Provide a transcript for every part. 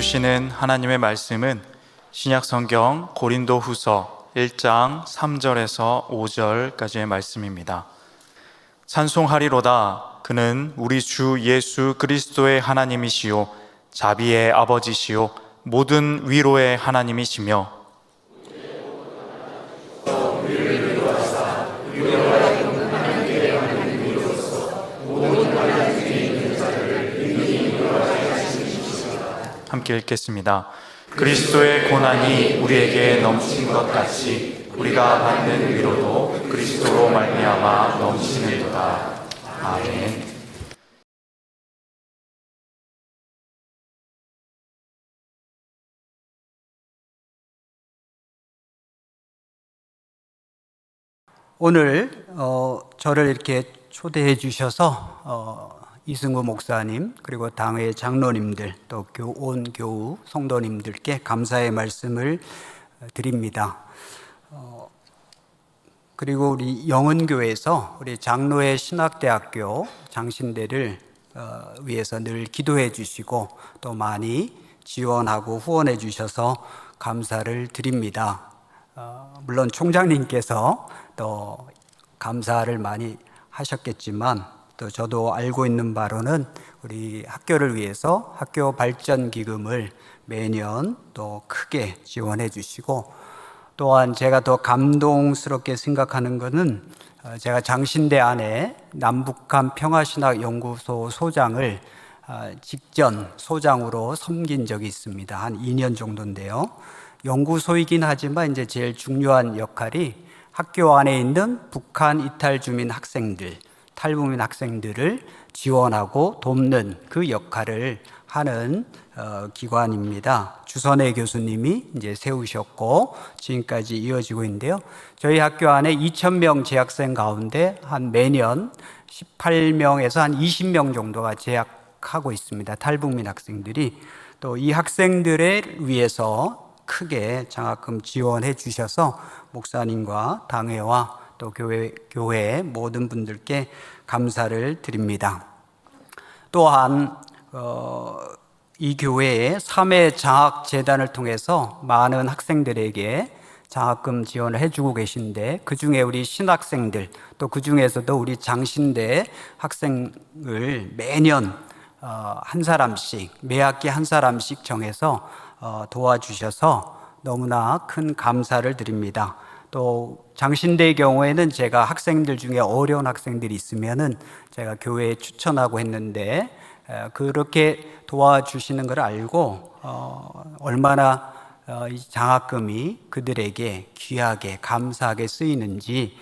주시는 하나님의 말씀은 신약성경 고린도후서 1장 3절에서 5절까지의 말씀입니다. 찬송하리로다. 그는 우리 주 예수 그리스도의 하나님이시요 자비의 아버지시요 모든 위로의 하나님이시며 함께 읽겠습니다. 그리스도의 고난이 우리에게 넘친 것 같이 우리가 받는 위로도 그리스도로 말미암아 넘치는도다. 아멘. 오늘 저를 이렇게 초대해 주셔서 이승우 목사님 그리고 당회 장로님들 또 온 교우 성도님들께 감사의 말씀을 드립니다. 그리고 우리 영은교회에서 우리 장로회 신학대학교 장신대를 위해서 늘 기도해 주시고 또 많이 지원하고 후원해 주셔서 감사를 드립니다. 물론 총장님께서 또 감사를 많이 하셨겠지만 또 저도 알고 있는 바로는 우리 학교를 위해서 학교 발전 기금을 매년 또 크게 지원해 주시고, 또한 제가 더 감동스럽게 생각하는 것은 제가 장신대 안에 남북한 평화신학연구소 소장을 직전 소장으로 섬긴 적이 있습니다. 한 2년 정도인데요. 연구소이긴 하지만 이제 제일 중요한 역할이 학교 안에 있는 북한 이탈 주민 학생들, 탈북민 학생들을 지원하고 돕는 그 역할을 하는 기관입니다. 주선혜 교수님이 이제 세우셨고 지금까지 이어지고 있는데요. 저희 학교 안에 2,000명 재학생 가운데 한 매년 18명에서 한 20명 정도가 재학하고 있습니다. 탈북민 학생들이. 또 이 학생들을 위해서 크게 장학금 지원해 주셔서 목사님과 당회와 또 교회 모든 분들께 감사를 드립니다. 또한 이 교회의 3회 장학재단을 통해서 많은 학생들에게 장학금 지원을 해주고 계신데, 그 중에 우리 신학생들 또 그 중에서도 우리 장신대 학생을 매년 한 사람씩, 매 학기 한 사람씩 정해서 도와주셔서 너무나 큰 감사를 드립니다. 또 장신대의 경우에는 제가 학생들 중에 어려운 학생들이 있으면은 제가 교회에 추천하고 했는데, 그렇게 도와주시는 걸 알고 얼마나 이 장학금이 그들에게 귀하게 감사하게 쓰이는지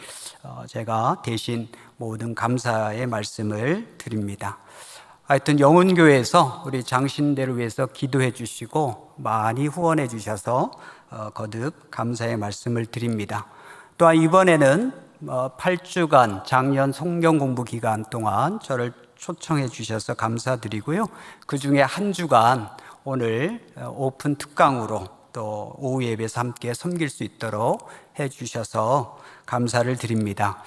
제가 대신 모든 감사의 말씀을 드립니다. 하여튼 영은교회에서 우리 장신대를 위해서 기도해 주시고 많이 후원해 주셔서 거듭 감사의 말씀을 드립니다. 또한 이번에는 8주간 작년 성경 공부 기간 동안 저를 초청해 주셔서 감사드리고요. 그 중에 한 주간 오늘 오픈 특강으로 또 오후 예배에서 함께 섬길 수 있도록 해 주셔서 감사를 드립니다.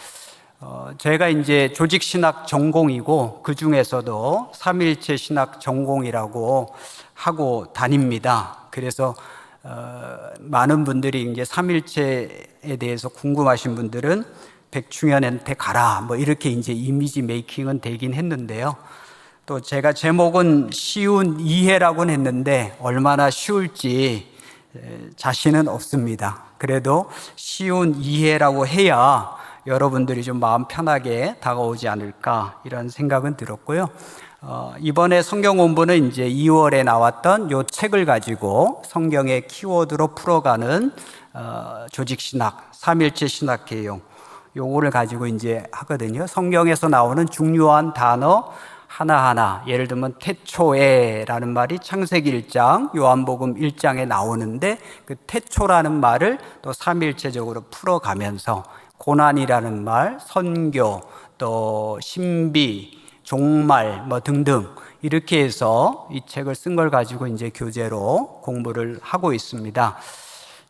제가 이제 조직신학 전공이고 그 중에서도 삼일체 신학 전공이라고 하고 다닙니다. 그래서 많은 분들이 이제 삼일체에 대해서 궁금하신 분들은 백충현한테 가라 뭐 이렇게 이제 이미지 메이킹은 되긴 했는데요. 또 제가 제목은 쉬운 이해라고는 했는데 얼마나 쉬울지 자신은 없습니다. 그래도 쉬운 이해라고 해야 여러분들이 좀 마음 편하게 다가오지 않을까 이런 생각은 들었고요. 이번에 성경 공부는 이제 2월에 나왔던 요 책을 가지고 성경의 키워드로 풀어가는 조직신학, 삼일체 신학 개용 요거를 가지고 이제 하거든요. 성경에서 나오는 중요한 단어 하나하나, 예를 들면 태초에라는 말이 창세기 1장, 요한복음 1장에 나오는데 그 태초라는 말을 또 삼일체적으로 풀어가면서 고난이라는 말, 선교, 또 신비, 종말 뭐 등등 이렇게 해서 이 책을 쓴 걸 가지고 이제 교재로 공부를 하고 있습니다.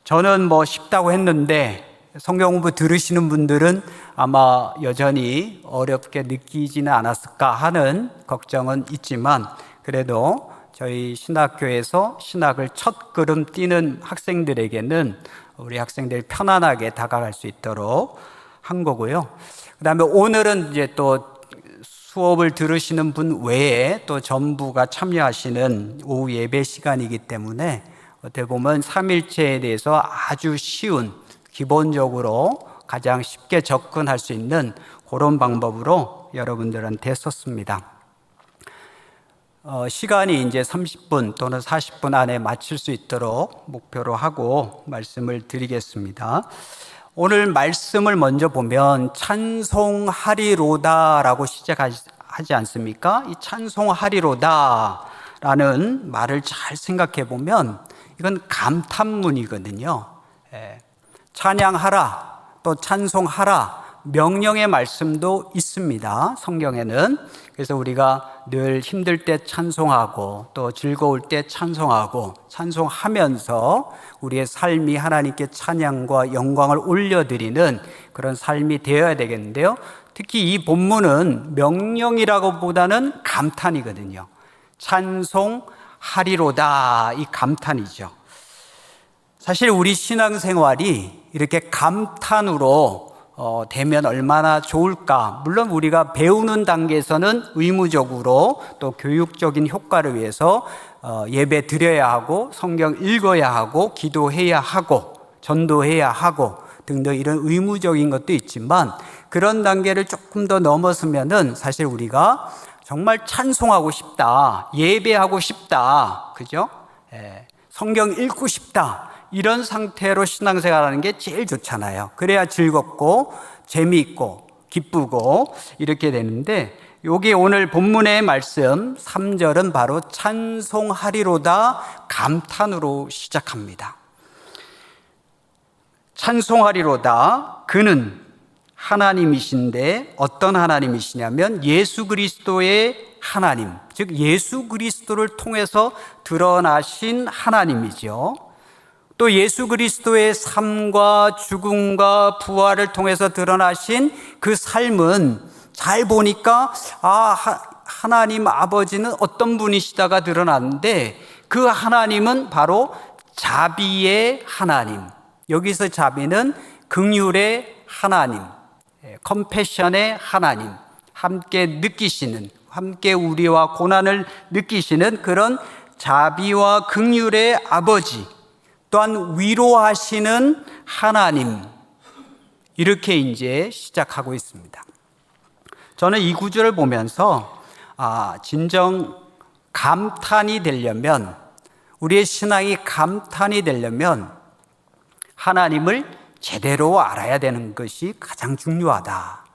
저는 뭐 쉽다고 했는데 성경 공부 들으시는 분들은 아마 여전히 어렵게 느끼지는 않았을까 하는 걱정은 있지만, 그래도 저희 신학교에서 신학을 첫 걸음 뛰는 학생들에게는 우리 학생들이 편안하게 다가갈 수 있도록 한 거고요. 그 다음에 오늘은 이제 또 수업을 들으시는 분 외에 또 전부가 참여하시는 오후 예배 시간이기 때문에 어떻게 보면 삼일체에 대해서 아주 쉬운, 기본적으로 가장 쉽게 접근할 수 있는 그런 방법으로 여러분들한테 썼습니다. 시간이 이제 30분 또는 40분 안에 마칠 수 있도록 목표로 하고 말씀을 드리겠습니다. 오늘 말씀을 먼저 보면 찬송하리로다라고 시작하지 않습니까? 이 찬송하리로다라는 말을 잘 생각해 보면 이건 감탄문이거든요. 찬양하라, 또 찬송하라, 명령의 말씀도 있습니다. 성경에는. 그래서 우리가 늘 힘들 때 찬송하고 또 즐거울 때 찬송하고 찬송하면서 우리의 삶이 하나님께 찬양과 영광을 올려드리는 그런 삶이 되어야 되겠는데요. 특히 이 본문은 명령이라고 보다는 감탄이거든요. 찬송하리로다, 이 감탄이죠. 사실 우리 신앙생활이 이렇게 감탄으로 되면 얼마나 좋을까. 물론 우리가 배우는 단계에서는 의무적으로 또 교육적인 효과를 위해서 예배 드려야 하고 성경 읽어야 하고 기도해야 하고 전도해야 하고 등등 이런 의무적인 것도 있지만 그런 단계를 조금 더 넘어서면은 사실 우리가 정말 찬송하고 싶다, 예배하고 싶다, 그죠? 성경 읽고 싶다, 이런 상태로 신앙생활하는 게 제일 좋잖아요. 그래야 즐겁고 재미있고 기쁘고 이렇게 되는데, 여기 오늘 본문의 말씀 3절은 바로 찬송하리로다 감탄으로 시작합니다. 찬송하리로다, 그는 하나님이신데 어떤 하나님이시냐면 예수 그리스도의 하나님, 즉 예수 그리스도를 통해서 드러나신 하나님이죠. 또 예수 그리스도의 삶과 죽음과 부활을 통해서 드러나신 그 삶은 잘 보니까 하나님 아버지는 어떤 분이시다가 드러났는데 그 하나님은 바로 자비의 하나님, 여기서 자비는 긍휼의 하나님, 컴패션의 하나님, 함께 느끼시는, 함께 우리와 고난을 느끼시는 그런 자비와 긍휼의 아버지, 또한 위로하시는 하나님, 이렇게 이제 시작하고 있습니다. 저는 이 구절을 보면서 진정 감탄이 되려면, 우리의 신앙이 감탄이 되려면 하나님을 제대로 알아야 되는 것이 가장 중요하다.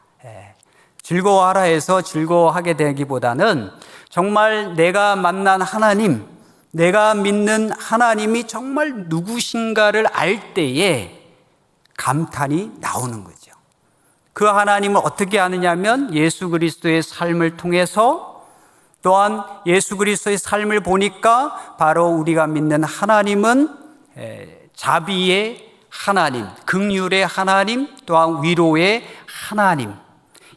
즐거워하라 해서 즐거워하게 되기보다는 정말 내가 만난 하나님, 내가 믿는 하나님이 정말 누구신가를 알 때에 감탄이 나오는 거죠. 그 하나님을 어떻게 아느냐면 예수 그리스도의 삶을 통해서, 또한 예수 그리스도의 삶을 보니까 바로 우리가 믿는 하나님은 자비의 하나님, 긍휼의 하나님, 또한 위로의 하나님,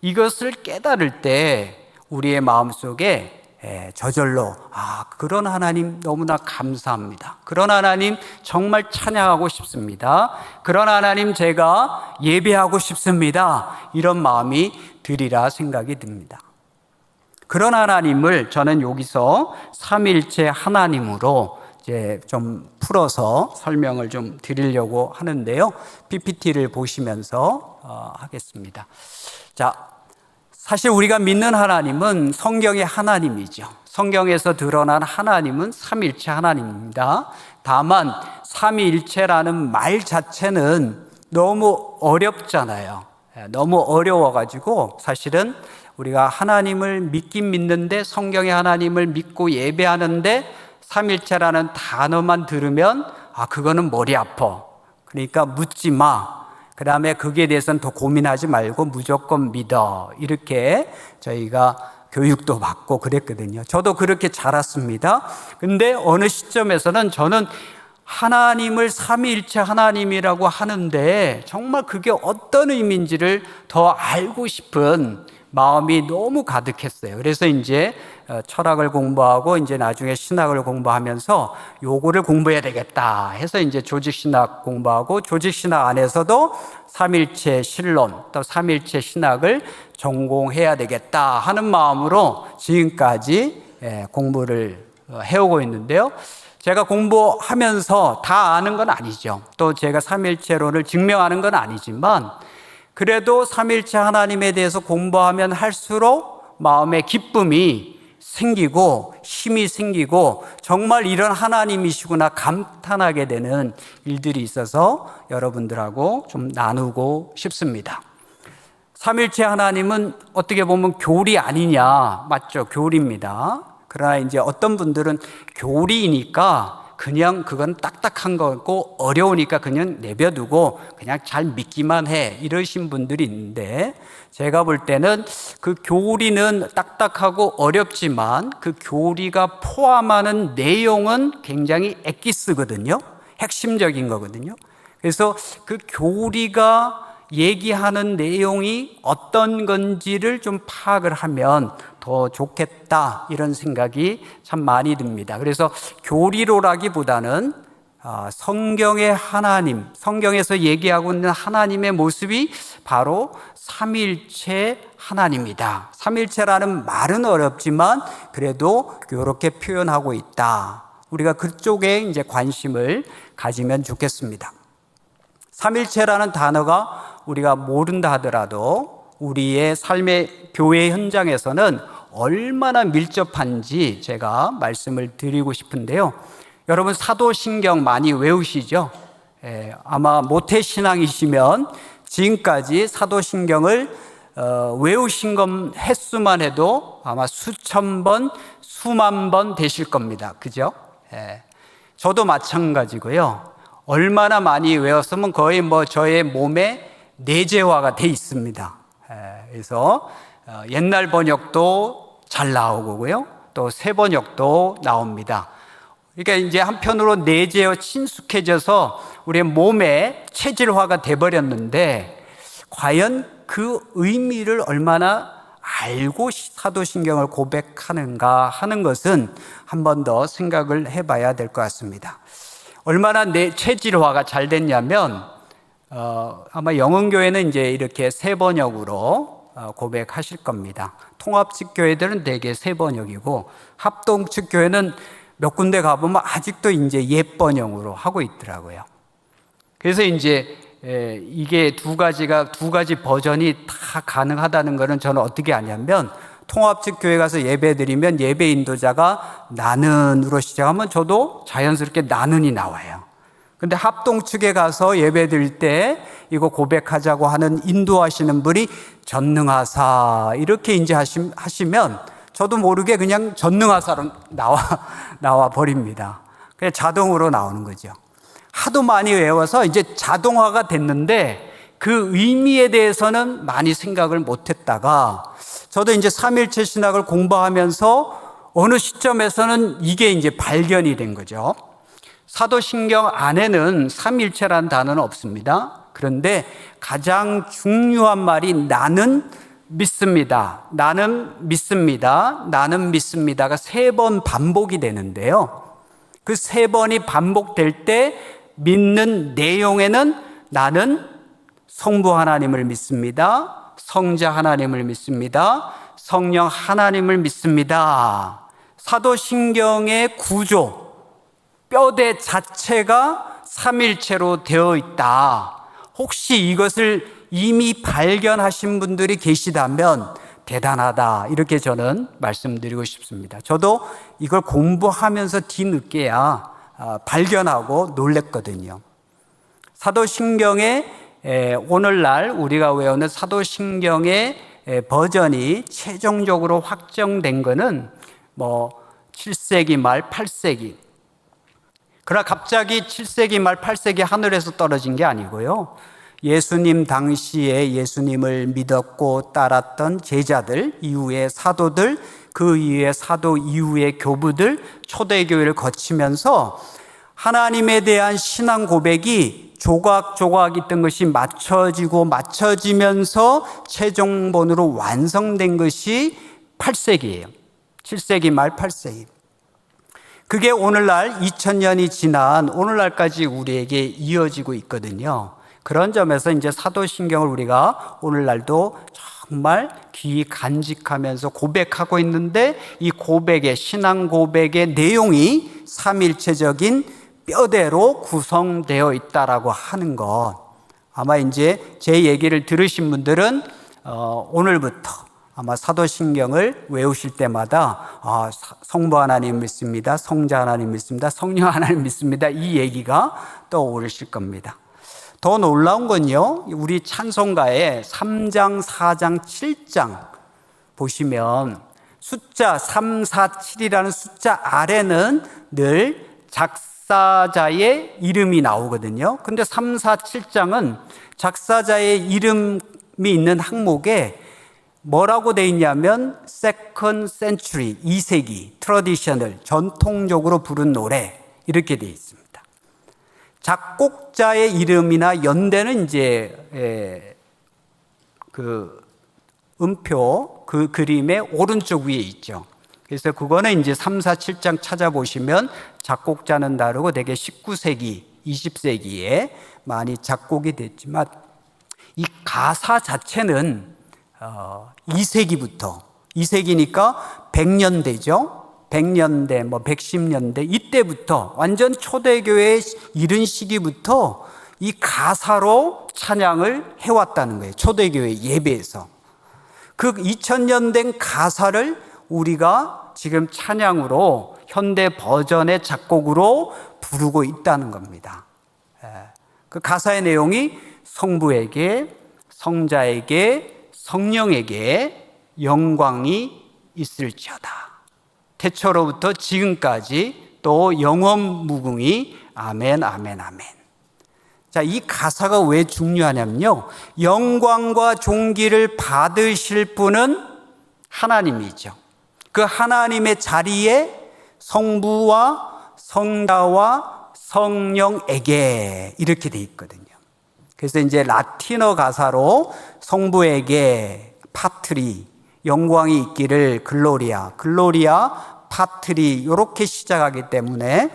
이것을 깨달을 때 우리의 마음속에 저절로 그런 하나님 너무나 감사합니다, 그런 하나님 정말 찬양하고 싶습니다, 그런 하나님 제가 예배하고 싶습니다, 이런 마음이 들이라 생각이 듭니다. 그런 하나님을 저는 여기서 삼위일체 하나님으로 이제 좀 풀어서 설명을 좀 드리려고 하는데요. PPT를 보시면서 하겠습니다. 자, 사실 우리가 믿는 하나님은 성경의 하나님이죠. 성경에서 드러난 하나님은 삼위일체 하나님입니다. 다만 삼위일체라는 말 자체는 너무 어렵잖아요. 너무 어려워가지고 사실은 우리가 하나님을 믿긴 믿는데, 성경의 하나님을 믿고 예배하는데 삼위일체라는 단어만 들으면 그거는 머리 아파, 그러니까 묻지 마, 그 다음에 거기에 대해서는 더 고민하지 말고 무조건 믿어, 이렇게 저희가 교육도 받고 그랬거든요. 저도 그렇게 자랐습니다. 근데 어느 시점에서는 저는 하나님을 삼위일체 하나님이라고 하는데 정말 그게 어떤 의미인지를 더 알고 싶은 마음이 너무 가득했어요. 그래서 이제 철학을 공부하고 이제 나중에 신학을 공부하면서 요거를 공부해야 되겠다 해서 이제 조직신학 공부하고, 조직신학 안에서도 삼일체 신론 또 삼일체 신학을 전공해야 되겠다 하는 마음으로 지금까지 공부를 해오고 있는데요. 제가 공부하면서 다 아는 건 아니죠. 또 제가 삼일체론을 증명하는 건 아니지만, 그래도 삼일체 하나님에 대해서 공부하면 할수록 마음의 기쁨이 생기고 힘이 생기고 정말 이런 하나님이시구나 감탄하게 되는 일들이 있어서 여러분들하고 좀 나누고 싶습니다. 삼일체 하나님은 어떻게 보면 교리 아니냐? 맞죠? 교리입니다. 그러나 이제 어떤 분들은 교리이니까 그냥 그건 딱딱한 거고 어려우니까 그냥 내버려두고 그냥 잘 믿기만 해, 이러신 분들이 있는데, 제가 볼 때는 그 교리는 딱딱하고 어렵지만 그 교리가 포함하는 내용은 굉장히 엑기스거든요. 핵심적인 거거든요. 그래서 그 교리가 얘기하는 내용이 어떤 건지를 좀 파악을 하면 더 좋겠다, 이런 생각이 참 많이 듭니다. 그래서 교리로라기보다는 성경의 하나님, 성경에서 얘기하고 있는 하나님의 모습이 바로 삼일체 하나님이다. 삼일체라는 말은 어렵지만 그래도 이렇게 표현하고 있다. 우리가 그쪽에 이제 관심을 가지면 좋겠습니다. 삼일체라는 단어가 우리가 모른다 하더라도 우리의 삶의 교회 현장에서는 얼마나 밀접한지 제가 말씀을 드리고 싶은데요. 여러분 사도신경 많이 외우시죠? 아마 모태신앙이시면 지금까지 사도신경을 외우신 것 횟수만 해도 아마 수천 번, 수만 번 되실 겁니다. 그죠? 저도 마찬가지고요. 얼마나 많이 외웠으면 거의 저의 몸에 내재화가 돼 있습니다. 그래서 옛날 번역도 잘 나오고요. 또 새 번역도 나옵니다. 그러니까 이제 한편으로 내재어 친숙해져서 우리의 몸에 체질화가 돼버렸는데, 과연 그 의미를 얼마나 알고 사도신경을 고백하는가 하는 것은 한 번 더 생각을 해봐야 될 것 같습니다. 얼마나 내 체질화가 잘 됐냐면, 아마 영흥교회는 이제 이렇게 새 번역으로 고백하실 겁니다. 통합 측 교회들은 대개 새 번역이고, 합동 측 교회는 몇 군데 가보면 아직도 이제 옛 번역으로 하고 있더라고요. 그래서 이제 이게 두 가지 버전이 다 가능하다는 것은 저는 어떻게 아냐면, 통합 측 교회 가서 예배 드리면 예배 인도자가 나는으로 시작하면 저도 자연스럽게 나는이 나와요. 근데 합동 측에 가서 예배 드릴 때 이거 고백하자고 하는 인도하시는 분이 전능하사 이렇게 이제 하시면 저도 모르게 그냥 전능하사로 나와 버립니다. 그냥 자동으로 나오는 거죠. 하도 많이 외워서 이제 자동화가 됐는데 그 의미에 대해서는 많이 생각을 못 했다가, 저도 이제 삼일체 신학을 공부하면서 어느 시점에서는 이게 이제 발견이 된 거죠. 사도신경 안에는 삼일체라는 단어는 없습니다. 그런데 가장 중요한 말이 나는 믿습니다. 나는 믿습니다. 나는 믿습니다가 3번 반복이 되는데요. 그 3번이 반복될 때 믿는 내용에는 나는 성부 하나님을 믿습니다. 성자 하나님을 믿습니다. 성령 하나님을 믿습니다. 사도신경의 구조, 뼈대 자체가 삼일체로 되어 있다. 혹시 이것을 이미 발견하신 분들이 계시다면 대단하다, 이렇게 저는 말씀드리고 싶습니다. 저도 이걸 공부하면서 뒤늦게야 발견하고 놀랬거든요. 사도신경의 오늘날 우리가 외우는 사도신경의 버전이 최종적으로 확정된 거는 7세기 말 8세기. 그러나 갑자기 7세기 말 8세기 하늘에서 떨어진 게 아니고요. 예수님 당시에 예수님을 믿었고 따랐던 제자들, 이후의 사도들, 그 이후의 사도 이후의 교부들, 초대교회를 거치면서 하나님에 대한 신앙 고백이 조각조각 있던 것이 맞춰지면서 최종본으로 완성된 것이 8세기예요. 7세기 말 8세기. 그게 오늘날 2000년이 지난 오늘날까지 우리에게 이어지고 있거든요. 그런 점에서 이제 사도신경을 우리가 오늘날도 정말 귀 간직하면서 고백하고 있는데, 이 고백의, 신앙 고백의 내용이 삼일체적인 뼈대로 구성되어 있다라고 하는 것. 아마 이제 제 얘기를 들으신 분들은 오늘부터 아마 사도신경을 외우실 때마다 성부 하나님 믿습니다, 성자 하나님 믿습니다, 성령 하나님 믿습니다, 이 얘기가 떠오르실 겁니다. 더 놀라운 건요, 우리 찬송가의 3장, 4장, 7장 보시면 숫자 3, 4, 7이라는 숫자 아래는 늘 작사자의 이름이 나오거든요. 근데 3, 4, 7장은 작사자의 이름이 있는 항목에 뭐라고 돼 있냐면 Second Century, 2세기, Traditional, 전통적으로 부른 노래, 이렇게 돼 있습니다. 작곡자의 이름이나 연대는 이제 그 음표, 그 그림의 오른쪽 위에 있죠. 그래서 그거는 이제 3, 4, 7장 찾아보시면 작곡자는 다르고 대개 19세기, 20세기에 많이 작곡이 됐지만, 이 가사 자체는 2세기부터, 2세기니까 100년대죠. 100년대, 110년대, 이때부터 완전 초대교회에 이른 시기부터 이 가사로 찬양을 해왔다는 거예요. 초대교회 예배에서. 그 2000년 된 가사를 우리가 지금 찬양으로, 현대 버전의 작곡으로 부르고 있다는 겁니다. 그 가사의 내용이 성부에게, 성자에게, 성령에게 영광이 있을지어다. 태초로부터 지금까지 또 영원 무궁히 아멘, 아멘, 아멘. 자, 이 가사가 왜 중요하냐면요, 영광과 존귀를 받으실 분은 하나님이죠. 그 하나님의 자리에 성부와 성자와 성령에게, 이렇게 돼 있거든요. 그래서 이제 라틴어 가사로 성부에게 파트리, 영광이 있기를 글로리아, 글로리아 파트리, 이렇게 시작하기 때문에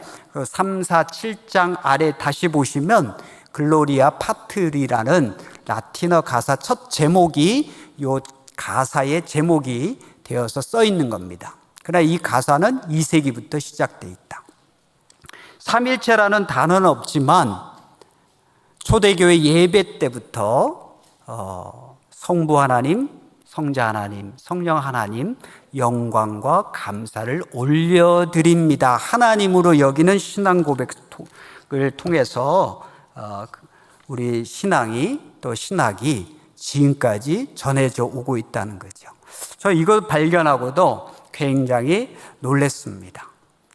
3, 4, 7장 아래 다시 보시면 글로리아 파트리라는 라틴어 가사 첫 제목이 이 가사의 제목이 되어서 써 있는 겁니다. 그러나 이 가사는 2세기부터 시작되어 있다. 삼일체라는 단어는 없지만 초대교회 예배 때부터 성부 하나님, 성자 하나님, 성령 하나님 영광과 감사를 올려드립니다, 하나님으로 여기는 신앙 고백을 통해서 우리 신앙이, 또 신학이 지금까지 전해져 오고 있다는 거죠. 저 이걸 발견하고도 굉장히 놀랐습니다.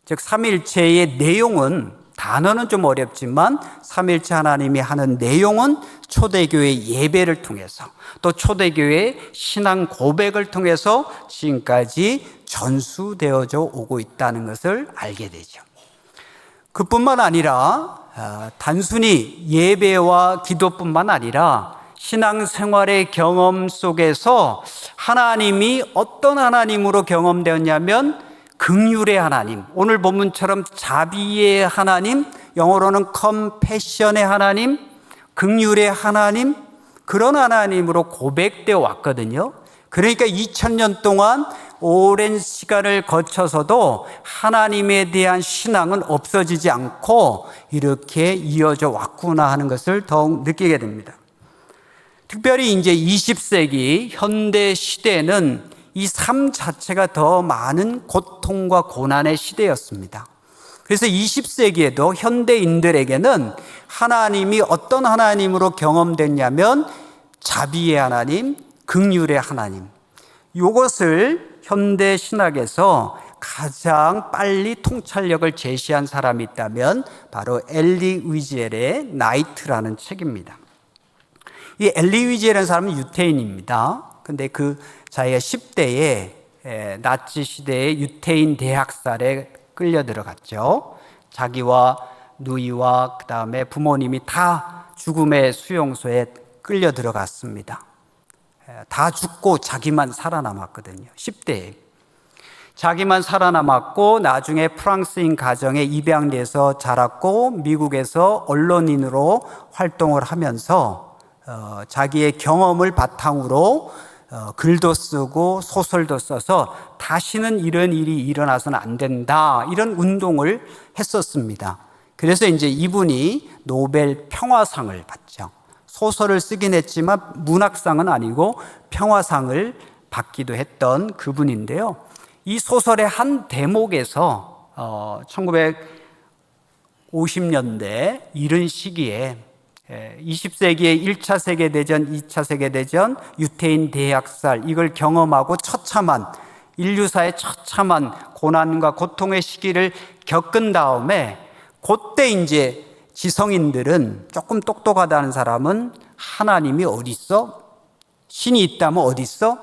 즉 삼일체의 내용은, 단어는 좀 어렵지만 삼일체 하나님이 하는 내용은 초대교회 예배를 통해서, 또 초대교회 신앙 고백을 통해서 지금까지 전수되어져 오고 있다는 것을 알게 되죠. 그뿐만 아니라 단순히 예배와 기도뿐만 아니라 신앙생활의 경험 속에서 하나님이 어떤 하나님으로 경험되었냐면 긍휼의 하나님, 오늘 본문처럼 자비의 하나님, 영어로는 컴패션의 하나님, 긍휼의 하나님, 그런 하나님으로 고백되어 왔거든요. 그러니까 2000년 동안 오랜 시간을 거쳐서도 하나님에 대한 신앙은 없어지지 않고 이렇게 이어져 왔구나 하는 것을 더욱 느끼게 됩니다. 특별히 이제 20세기 현대 시대에는 이 삶 자체가 더 많은 고통과 고난의 시대였습니다. 그래서 20세기에도 현대인들에게는 하나님이 어떤 하나님으로 경험됐냐면 자비의 하나님, 긍휼의 하나님, 이것을 현대 신학에서 가장 빨리 통찰력을 제시한 사람이 있다면 바로 엘리 위젤의 나이트라는 책입니다. 이 엘리 위젤이라는 사람은 유태인입니다. 근데 자기가 10대에 나치 시대의 유태인 대학살에 끌려 들어갔죠. 자기와 누이와 그 다음에 부모님이 다 죽음의 수용소에 끌려 들어갔습니다. 다 죽고 자기만 살아남았거든요. 10대에. 자기만 살아남았고 나중에 프랑스인 가정에 입양돼서 자랐고 미국에서 언론인으로 활동을 하면서 자기의 경험을 바탕으로 글도 쓰고 소설도 써서 다시는 이런 일이 일어나서는 안 된다, 이런 운동을 했었습니다. 그래서 이제 이분이 노벨 평화상을 받죠. 소설을 쓰긴 했지만 문학상은 아니고 평화상을 받기도 했던 그분인데요. 이 소설의 한 대목에서 1950년대 이른 시기에 20세기의 1차 세계대전, 2차 세계대전, 유태인 대학살, 이걸 경험하고 처참한, 인류사의 처참한 고난과 고통의 시기를 겪은 다음에 그때 이제 지성인들은, 조금 똑똑하다는 사람은 하나님이 어디 있어? 신이 있다면 어디 있어?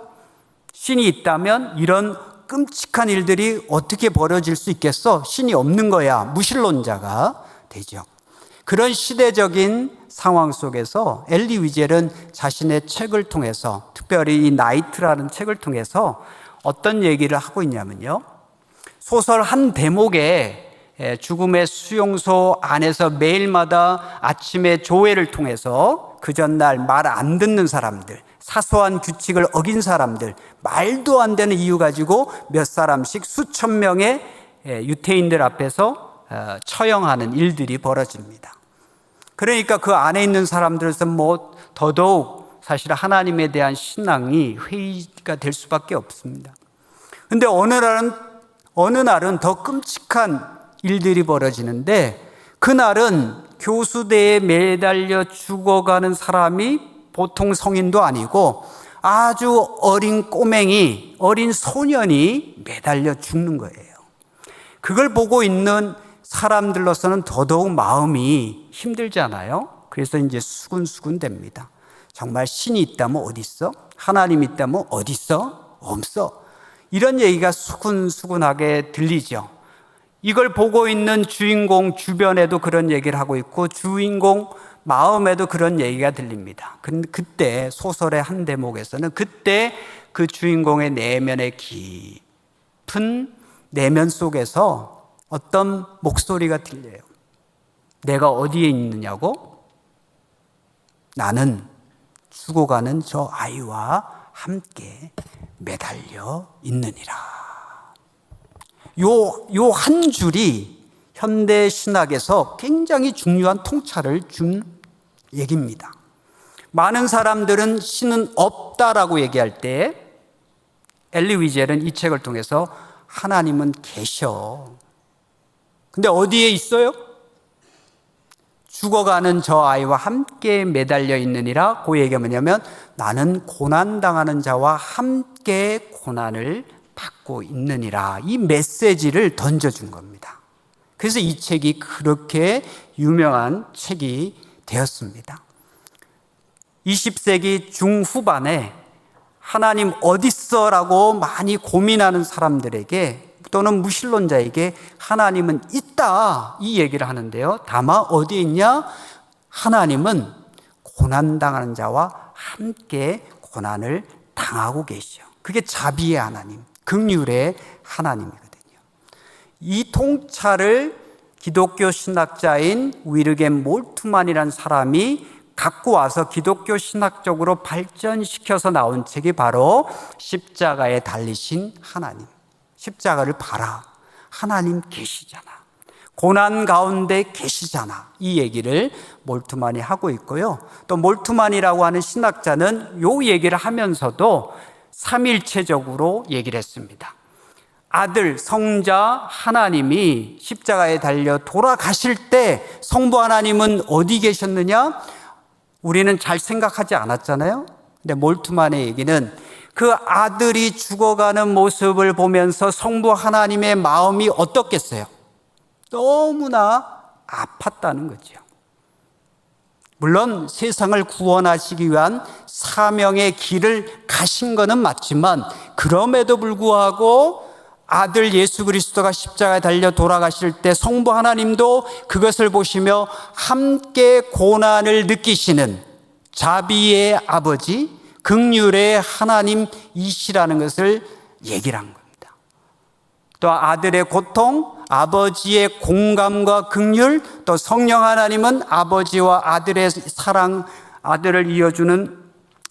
신이 있다면 이런 끔찍한 일들이 어떻게 벌어질 수 있겠어? 신이 없는 거야. 무신론자가 되죠. 그런 시대적인 상황 속에서 엘리 위젤은 자신의 책을 통해서, 특별히 이 나이트라는 책을 통해서 어떤 얘기를 하고 있냐면요, 소설 한 대목에 죽음의 수용소 안에서 매일마다 아침에 조회를 통해서 그 전날 말 안 듣는 사람들, 사소한 규칙을 어긴 사람들, 말도 안 되는 이유 가지고 몇 사람씩 수천 명의 유태인들 앞에서 처형하는 일들이 벌어집니다. 그러니까 그 안에 있는 사람들에서 더더욱 사실 하나님에 대한 신앙이 회의가 될 수밖에 없습니다. 근데 어느 날은 더 끔찍한 일들이 벌어지는데, 그날은 교수대에 매달려 죽어가는 사람이 보통 성인도 아니고 아주 어린 꼬맹이, 어린 소년이 매달려 죽는 거예요. 그걸 보고 있는 사람들로서는 더더욱 마음이 힘들잖아요. 그래서 이제 수군수군 됩니다. 정말 신이 있다면 어디 있어? 하나님이 있다면 어디 있어? 없어. 이런 얘기가 수군수군하게 들리죠. 이걸 보고 있는 주인공 주변에도 그런 얘기를 하고 있고 주인공 마음에도 그런 얘기가 들립니다. 그때 소설의 한 대목에서는 그때 그 주인공의 내면의 깊은 내면 속에서 어떤 목소리가 들려요. 내가 어디에 있느냐고? 나는 죽어가는 저 아이와 함께 매달려 있느니라. 요 한 줄이 현대 신학에서 굉장히 중요한 통찰을 준 얘기입니다. 많은 사람들은 신은 없다라고 얘기할 때 엘리 위젤은 이 책을 통해서 하나님은 계셔. 근데 어디에 있어요? 죽어가는 저 아이와 함께 매달려 있느니라. 그 얘기가 뭐냐면 나는 고난당하는 자와 함께 고난을 받고 있느니라. 이 메시지를 던져준 겁니다. 그래서 이 책이 그렇게 유명한 책이 되었습니다. 20세기 중후반에 하나님 어딨어? 라고 많이 고민하는 사람들에게 또는 무신론자에게 하나님은 있다, 이 얘기를 하는데요. 다만 어디에 있냐? 하나님은 고난당하는 자와 함께 고난을 당하고 계시죠. 그게 자비의 하나님, 긍휼의 하나님이거든요. 이 통찰을 기독교 신학자인 위르겐 몰트만이라는 사람이 갖고 와서 기독교 신학적으로 발전시켜서 나온 책이 바로 십자가에 달리신 하나님. 십자가를 봐라. 하나님 계시잖아. 고난 가운데 계시잖아. 이 얘기를 몰트만이 하고 있고요. 또 몰트만이라고 하는 신학자는 이 얘기를 하면서도 삼일체적으로 얘기를 했습니다. 아들, 성자 하나님이 십자가에 달려 돌아가실 때 성부 하나님은 어디 계셨느냐? 우리는 잘 생각하지 않았잖아요. 근데 몰트만의 얘기는 그 아들이 죽어가는 모습을 보면서 성부 하나님의 마음이 어떻겠어요? 너무나 아팠다는 거죠. 물론 세상을 구원하시기 위한 사명의 길을 가신 것은 맞지만 그럼에도 불구하고 아들 예수 그리스도가 십자가에 달려 돌아가실 때 성부 하나님도 그것을 보시며 함께 고난을 느끼시는 자비의 아버지, 긍휼의 하나님이시라는 것을 얘기를 한 겁니다. 또 아들의 고통, 아버지의 공감과 긍휼, 또 성령 하나님은 아버지와 아들의 사랑, 아들을 이어주는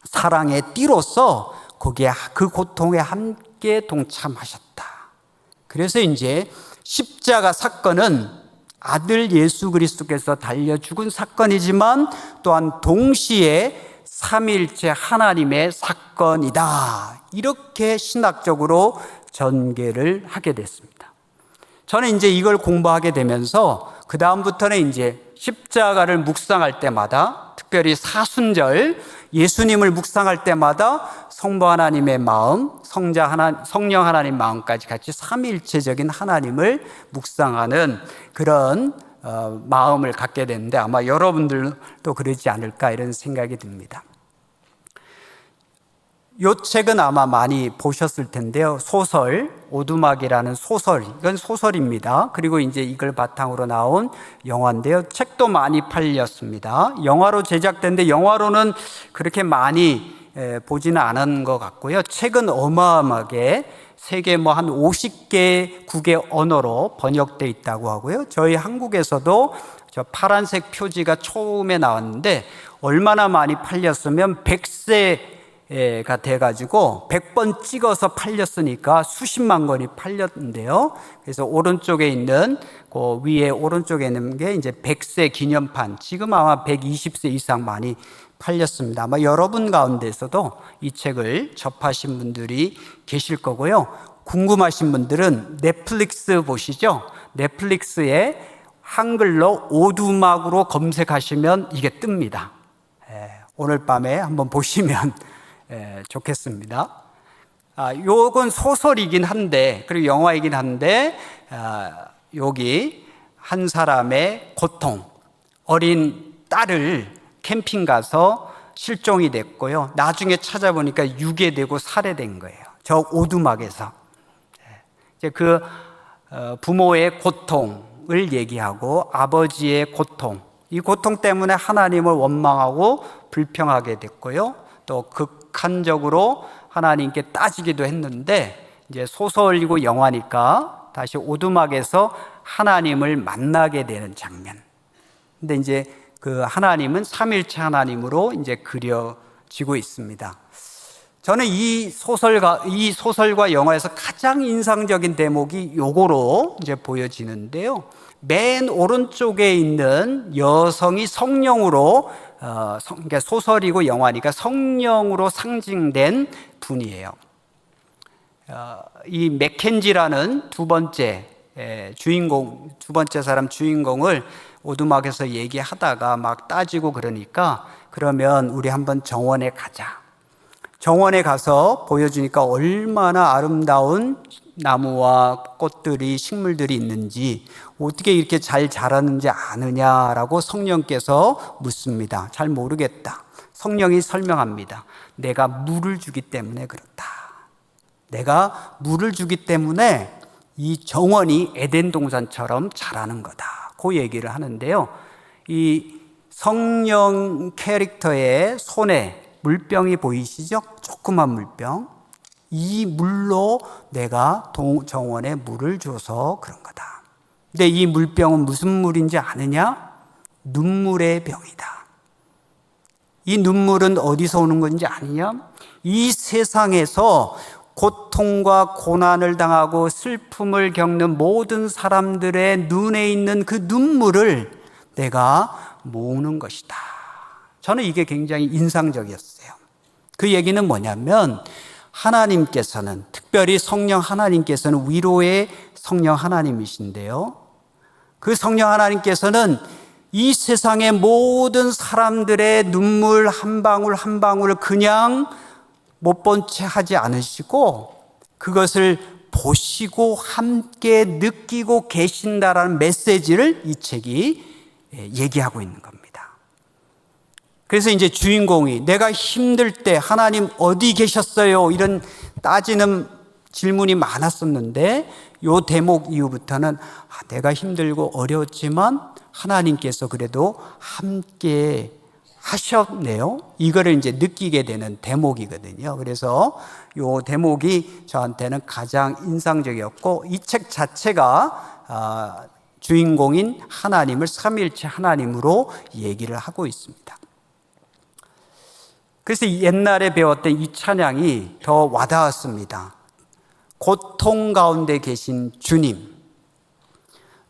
사랑의 띠로서 거기에 그 고통에 함께 동참하셨다. 그래서 이제 십자가 사건은 아들 예수 그리스도께서 달려 죽은 사건이지만 또한 동시에 삼위일체 하나님의 사건이다. 이렇게 신학적으로 전개를 하게 됐습니다. 저는 이제 이걸 공부하게 되면서 그 다음부터는 이제 십자가를 묵상할 때마다, 특별히 사순절 예수님을 묵상할 때마다 성부 하나님의 마음, 성령 하나님 마음까지 같이 삼위일체적인 하나님을 묵상하는 그런 마음을 갖게 되는데 아마 여러분들도 그러지 않을까 이런 생각이 듭니다. 이 책은 아마 많이 보셨을 텐데요. 소설, 오두막이라는 소설, 이건 소설입니다. 그리고 이제 이걸 바탕으로 나온 영화인데요. 책도 많이 팔렸습니다. 영화로 제작된데 영화로는 그렇게 많이 보지는 않은 것 같고요. 책은 어마어마하게 세계 한 50개 국의 언어로 번역되어 있다고 하고요. 저희 한국에서도 저 파란색 표지가 처음에 나왔는데 얼마나 많이 팔렸으면 100세가 돼가지고 100번 찍어서 팔렸으니까 수십만 권이 팔렸는데요. 그래서 오른쪽에 있는 그 위에 오른쪽에 있는 게 이제 100세 기념판, 지금 아마 120세 이상 많이 팔렸습니다. 아마 여러분 가운데서도 이 책을 접하신 분들이 계실 거고요. 궁금하신 분들은 넷플릭스 보시죠. 넷플릭스에 한글로 오두막으로 검색하시면 이게 뜹니다. 오늘 밤에 한번 보시면 좋겠습니다. 요건 소설이긴 한데, 그리고 영화이긴 한데, 여기 한 사람의 고통, 어린 딸을 캠핑 가서 실종이 됐고요. 나중에 찾아보니까 유괴되고 살해된 거예요. 저 오두막에서. 이제 그 부모의 고통을 얘기하고 아버지의 고통, 이 고통 때문에 하나님을 원망하고 불평하게 됐고요. 또 극한적으로 하나님께 따지기도 했는데 이제 소설이고 영화니까 다시 오두막에서 하나님을 만나게 되는 장면. 근데 이제 그 하나님은 삼일체 하나님으로 이제 그려지고 있습니다. 저는 이 소설과 영화에서 가장 인상적인 대목이 요거로 이제 보여지는데요. 맨 오른쪽에 있는 여성이 성령으로, 그러니까 소설이고 영화니까 성령으로 상징된 분이에요. 이 맥켄지라는 두 번째 사람 주인공을 오두막에서 얘기하다가 막 따지고 그러니까 그러면 우리 한번 정원에 가자. 정원에 가서 보여주니까 얼마나 아름다운 나무와 꽃들이, 식물들이 있는지, 어떻게 이렇게 잘 자라는지 아느냐라고 성령께서 묻습니다. 잘 모르겠다. 성령이 설명합니다. 내가 물을 주기 때문에 그렇다. 내가 물을 주기 때문에 이 정원이 에덴 동산처럼 자라는 거다. 그 얘기를 하는데요. 이 성령 캐릭터의 손에 물병이 보이시죠? 조그만 물병. 이 물로 내가 정원에 물을 줘서 그런 거다. 근데 이 물병은 무슨 물인지 아느냐? 눈물의 병이다. 이 눈물은 어디서 오는 건지 아느냐? 이 세상에서 고통과 고난을 당하고 슬픔을 겪는 모든 사람들의 눈에 있는 그 눈물을 내가 모으는 것이다. 저는 이게 굉장히 인상적이었어요. 그 얘기는 뭐냐면 하나님께서는, 특별히 성령 하나님께서는 위로의 성령 하나님이신데요. 그 성령 하나님께서는 이 세상의 모든 사람들의 눈물 한 방울 한 방울을 그냥 못 본 채 하지 않으시고 그것을 보시고 함께 느끼고 계신다라는 메시지를 이 책이 얘기하고 있는 겁니다. 그래서 이제 주인공이 내가 힘들 때 하나님 어디 계셨어요? 이런 따지는 질문이 많았었는데 요 대목 이후부터는 내가 힘들고 어려웠지만 하나님께서 그래도 함께 하셨네요. 이거를 이제 느끼게 되는 대목이거든요. 그래서 요 대목이 저한테는 가장 인상적이었고, 이 책 자체가 주인공인 하나님을 삼위일체 하나님으로 얘기를 하고 있습니다. 그래서 옛날에 배웠던 이 찬양이 더 와닿았습니다. 고통 가운데 계신 주님.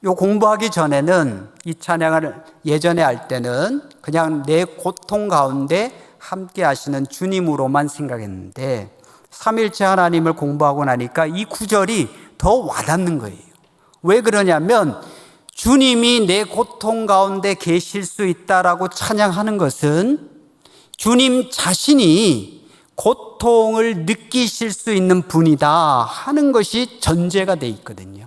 요 공부하기 전에는 이 찬양을 예전에 할 때는 그냥 내 고통 가운데 함께 하시는 주님으로만 생각했는데, 삼위일체 하나님을 공부하고 나니까 이 구절이 더 와닿는 거예요. 왜 그러냐면 주님이 내 고통 가운데 계실 수 있다라고 찬양하는 것은 주님 자신이 고통을 느끼실 수 있는 분이다 하는 것이 전제가 돼 있거든요.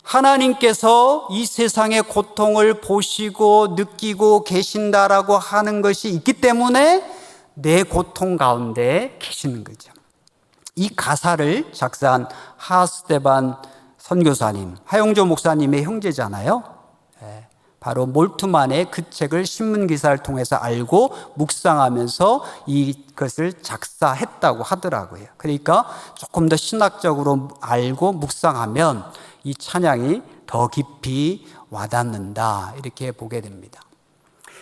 하나님께서 이 세상의 고통을 보시고 느끼고 계신다라고 하는 것이 있기 때문에 내 고통 가운데 계시는 거죠. 이 가사를 작사한 하스테반 선교사님, 하용조 목사님의 형제잖아요. 바로 몰트만의 그 책을 신문기사를 통해서 알고 묵상하면서 이것을 작사했다고 하더라고요. 그러니까 조금 더 신학적으로 알고 묵상하면 이 찬양이 더 깊이 와닿는다, 이렇게 보게 됩니다.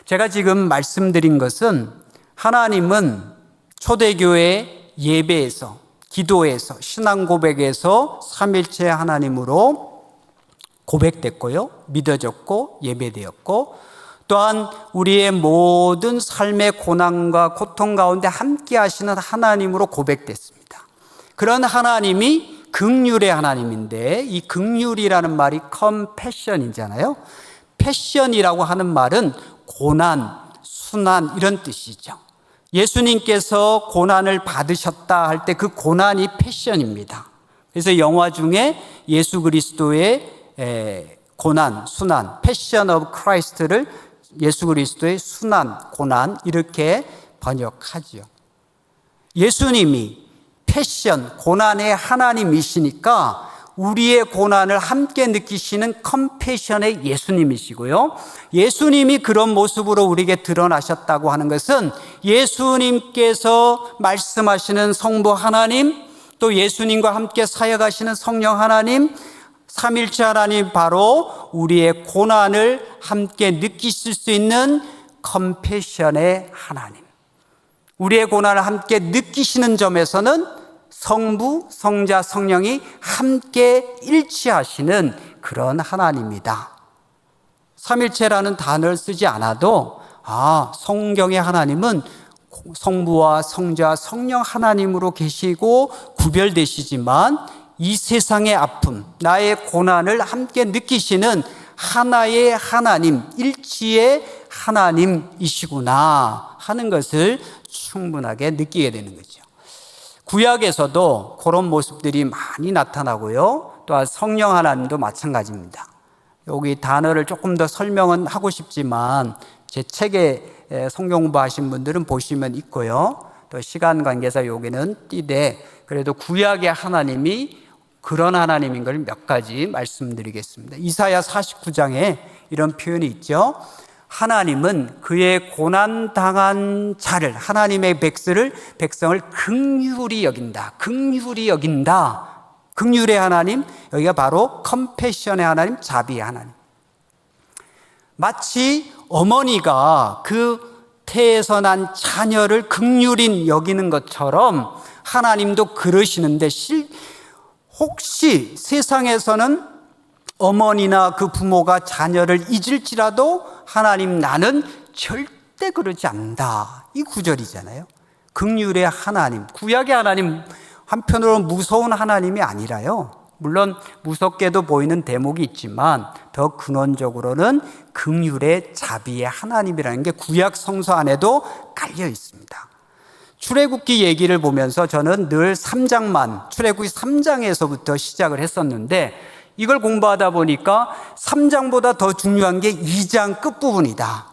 제가 지금 말씀드린 것은 하나님은 초대교회 예배에서, 기도에서, 신앙 고백에서 삼위일체 하나님으로 고백됐고요, 믿어졌고 예배되었고, 또한 우리의 모든 삶의 고난과 고통 가운데 함께 하시는 하나님으로 고백됐습니다. 그런 하나님이 긍휼의 하나님인데, 이 긍휼이라는 말이 컴패션이잖아요. 패션이라고 하는 말은 고난, 순환 이런 뜻이죠. 예수님께서 고난을 받으셨다 할 때 그 고난이 패션입니다. 그래서 영화 중에 예수 그리스도의 고난, 순환, 패션 오브 크라이스트를 예수 그리스도의 순환, 고난 이렇게 번역하죠. 예수님이 패션, 고난의 하나님이시니까 우리의 고난을 함께 느끼시는 컴패션의 예수님이시고요, 예수님이 그런 모습으로 우리에게 드러나셨다고 하는 것은 예수님께서 말씀하시는 성부 하나님, 또 예수님과 함께 사역하시는 성령 하나님, 삼위일체 하나님, 바로 우리의 고난을 함께 느끼실 수 있는 컴패션의 하나님, 우리의 고난을 함께 느끼시는 점에서는 성부, 성자, 성령이 함께 일치하시는 그런 하나님이다. 삼위일체라는 단어를 쓰지 않아도 성경의 하나님은 성부와 성자, 성령 하나님으로 계시고 구별되시지만 이 세상의 아픔, 나의 고난을 함께 느끼시는 하나의 하나님, 일치의 하나님이시구나 하는 것을 충분하게 느끼게 되는 거죠. 구약에서도 그런 모습들이 많이 나타나고요, 또한 성령 하나님도 마찬가지입니다. 여기 단어를 조금 더 설명은 하고 싶지만 제 책에 성경 공부하신 분들은 보시면 있고요, 또 시간 관계상 여기는 띄되 그래도 구약의 하나님이 그런 하나님인 걸 몇 가지 말씀드리겠습니다. 이사야 49장에 이런 표현이 있죠. 하나님은 그의 고난당한 자를, 하나님의 백성을 긍휼히 여긴다. 긍휼히 여긴다. 긍휼의 하나님, 여기가 바로 컴패션의 하나님, 자비의 하나님. 마치 어머니가 그 태에서 난 자녀를 긍휼히 여기는 것처럼 하나님도 그러시는데, 혹시 세상에서는 어머니나 그 부모가 자녀를 잊을지라도 하나님, 나는 절대 그러지 않는다. 이 구절이잖아요. 긍휼의 하나님, 구약의 하나님, 한편으로는 무서운 하나님이 아니라요, 물론 무섭게도 보이는 대목이 있지만 더 근원적으로는 긍휼의 자비의 하나님이라는 게 구약 성서 안에도 깔려 있습니다. 출애굽기 얘기를 보면서 저는 늘 3장만, 출애굽기 3장에서부터 시작을 했었는데, 이걸 공부하다 보니까 3장보다 더 중요한 게 2장 끝부분이다.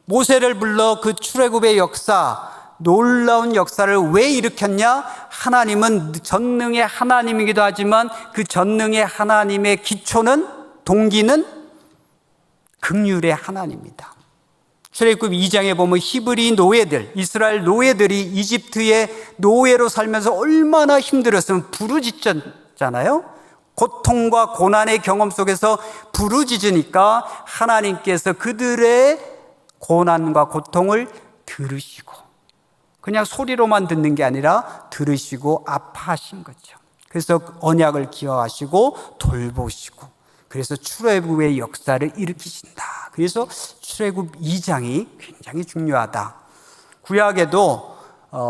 모세를 불러 그 출애굽의 역사, 놀라운 역사를 왜 일으켰냐? 하나님은 전능의 하나님이기도 하지만 그 전능의 하나님의 기초는, 동기는 긍휼의 하나님입니다. 출애굽 2장에 보면 히브리 노예들, 이스라엘 노예들이 이집트의 노예로 살면서 얼마나 힘들었으면 부르짖었잖아요. 고통과 고난의 경험 속에서 부르짖으니까 하나님께서 그들의 고난과 고통을 들으시고, 그냥 소리로만 듣는 게 아니라 들으시고 아파하신 거죠. 그래서 언약을 기억하시고 돌보시고, 그래서 출애굽의 역사를 일으키신다. 그래서 출애굽 2장이 굉장히 중요하다. 구약에도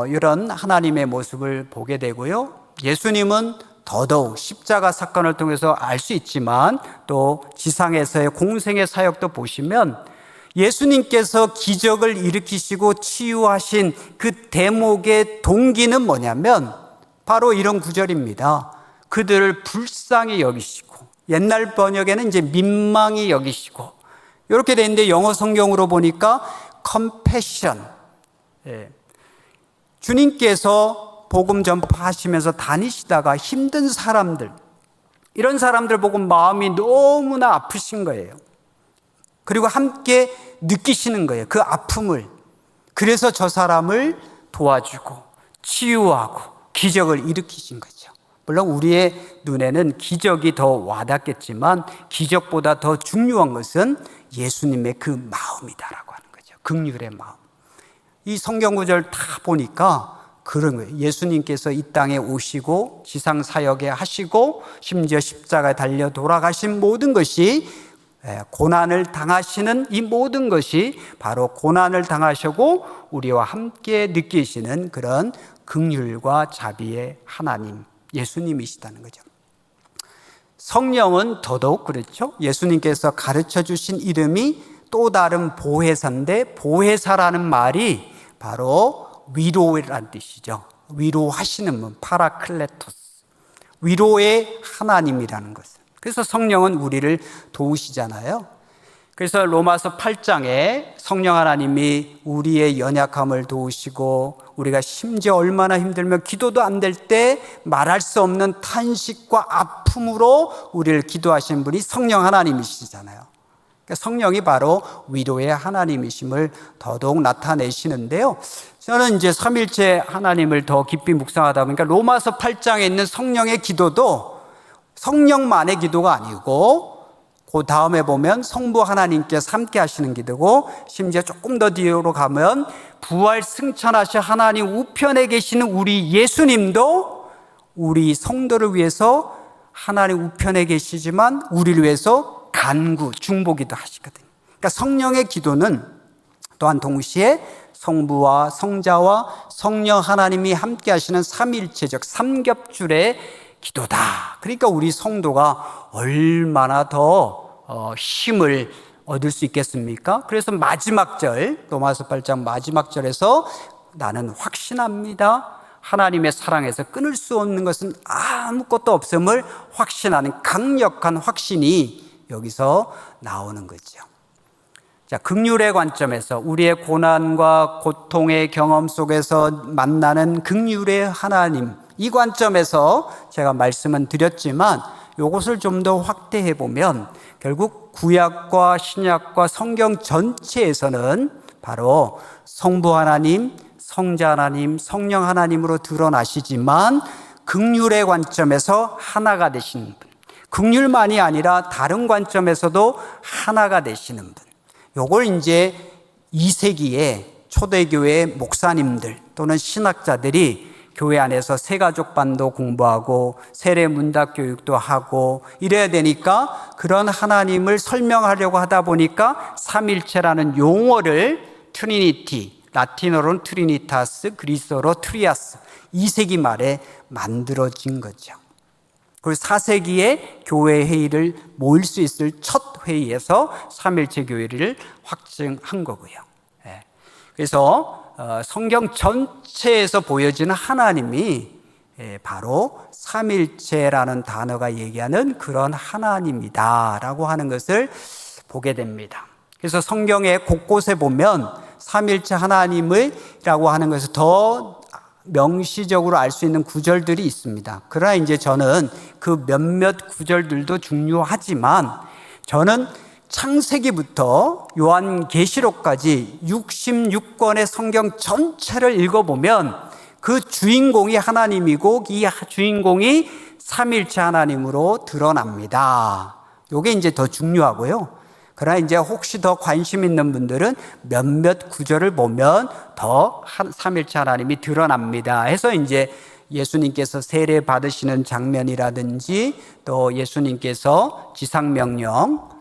이런 하나님의 모습을 보게 되고요. 예수님은 더더욱 십자가 사건을 통해서 알 수 있지만 또 지상에서의 공생의 사역도 보시면 예수님께서 기적을 일으키시고 치유하신 그 대목의 동기는 뭐냐면 바로 이런 구절입니다. 그들을 불쌍히 여기시고, 옛날 번역에는 이제 민망히 여기시고, 이렇게 돼 있는데 영어 성경으로 보니까 compassion. 주님께서 복음 전파하시면서 다니시다가 힘든 사람들, 이런 사람들 보고 마음이 너무나 아프신 거예요. 그리고 함께 느끼시는 거예요, 그 아픔을. 그래서 저 사람을 도와주고 치유하고 기적을 일으키신 거죠. 물론 우리의 눈에는 기적이 더 와닿겠지만 기적보다 더 중요한 것은 예수님의 그 마음이다라고 하는 거죠. 긍휼의 마음. 이 성경 구절 다 보니까 그런 거예요. 예수님께서 이 땅에 오시고 지상 사역에 하시고 심지어 십자가에 달려 돌아가신 모든 것이, 고난을 당하시는 이 모든 것이 바로 고난을 당하시고 우리와 함께 느끼시는 그런 긍휼과 자비의 하나님, 예수님이시다는 거죠. 성령은 더더욱 그렇죠. 예수님께서 가르쳐 주신 이름이 또 다른 보혜사인데, 보혜사라는 말이 바로 위로라는 뜻이죠. 위로하시는 분, 파라클레토스, 위로의 하나님이라는 것은. 그래서 성령은 우리를 도우시잖아요. 그래서 로마서 8장에 성령 하나님이 우리의 연약함을 도우시고, 우리가 심지어 얼마나 힘들면 기도도 안 될 때 말할 수 없는 탄식과 아픔으로 우리를 기도하시는 분이 성령 하나님이시잖아요. 그러니까 성령이 바로 위로의 하나님이심을 더더욱 나타내시는데요. 저는 이제 삼일체 하나님을 더 깊이 묵상하다 보니까 로마서 8장에 있는 성령의 기도도 성령만의 기도가 아니고, 그 다음에 보면 성부 하나님께서 함께 하시는 기도고, 심지어 조금 더 뒤로 가면 부활 승천하신 하나님 우편에 계시는 우리 예수님도 우리 성도를 위해서 하나님 우편에 계시지만 우리를 위해서 간구, 중보기도 하시거든요. 그러니까 성령의 기도는 또한 동시에 성부와 성자와 성령 하나님이 함께 하시는 삼일체적 삼겹줄의 기도다. 그러니까 우리 성도가 얼마나 더 힘을 얻을 수 있겠습니까? 그래서 마지막 절, 로마서 8장 마지막 절에서 나는 확신합니다. 하나님의 사랑에서 끊을 수 없는 것은 아무것도 없음을 확신하는 강력한 확신이 여기서 나오는 거죠. 자, 긍휼의 관점에서 우리의 고난과 고통의 경험 속에서 만나는 긍휼의 하나님, 이 관점에서 제가 말씀은 드렸지만 이것을 좀 더 확대해 보면 결국 구약과 신약과 성경 전체에서는 바로 성부 하나님, 성자 하나님, 성령 하나님으로 드러나시지만 긍휼의 관점에서 하나가 되시는 분, 긍휼만이 아니라 다른 관점에서도 하나가 되시는 분, 요걸 이제 2세기에 초대교회 목사님들 또는 신학자들이 교회 안에서 새가족반도 공부하고 세례문답 교육도 하고 이래야 되니까 그런 하나님을 설명하려고 하다 보니까 삼일체라는 용어를 트리니티, 라틴어로는 트리니타스, 그리스어로 트리아스, 2세기 말에 만들어진 거죠. 그리고 4세기에 교회 회의를 모일 수 있을 첫 회의에서 삼일체 교회를 확증한 거고요. 그래서 성경 전체에서 보여지는 하나님이 바로 삼일체라는 단어가 얘기하는 그런 하나님이다라고 하는 것을 보게 됩니다. 그래서 성경의 곳곳에 보면 삼일체 하나님의 세례라고 하는 것을 더 명시적으로 알 수 있는 구절들이 있습니다. 그러나 이제 저는 그 몇몇 구절들도 중요하지만 저는 창세기부터 요한계시록까지 66권의 성경 전체를 읽어보면 그 주인공이 하나님이고 이 주인공이 삼일체 하나님으로 드러납니다. 이게 이제 더 중요하고요. 그러나 이제 혹시 더 관심 있는 분들은 몇몇 구절을 보면 더 삼일체 하나님이 드러납니다 해서 이제 예수님께서 세례 받으시는 장면이라든지 또 예수님께서 지상명령